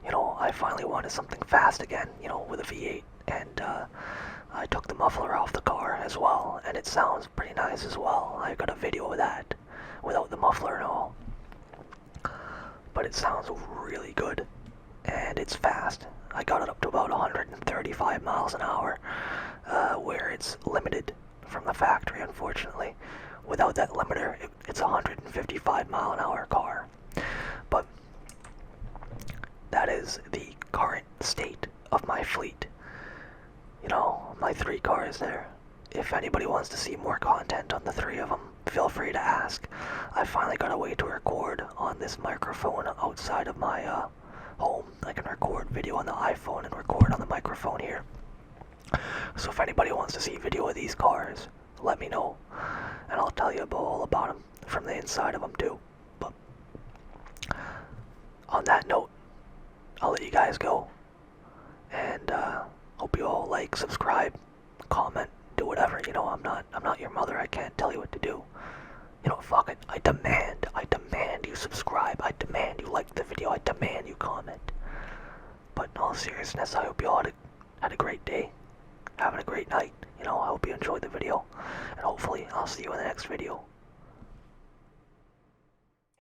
You know, I finally wanted something fast again, you know, with a V8. And I took the muffler off the car as well, and it sounds pretty nice as well. I got a video of that, without the muffler and all. But it sounds really good, and it's fast. I got it up to about 135 miles an hour, where it's limited from the factory, unfortunately. Without that limiter, it's a 155 mile an hour car. But that is the current state of my fleet. You know, my 3 cars there. If anybody wants to see more content on the 3 of them, feel free to ask. I finally got a way to record on this microphone outside of my home. I can record video on the iPhone and record on the microphone here. So if anybody wants to see video of these cars, let me know, and I'll tell you all about them from the inside of them too. But on that note, I'll let you guys go, and hope you all like, subscribe, comment, do whatever. You know, I'm not your mother. I can't tell you what to do. You know, fuck it. I demand you subscribe. I demand you like the video. I demand you comment. But in all seriousness, I hope you all had a great day, having a great night. You know, I hope you enjoyed the video, and hopefully I'll see you in the next video.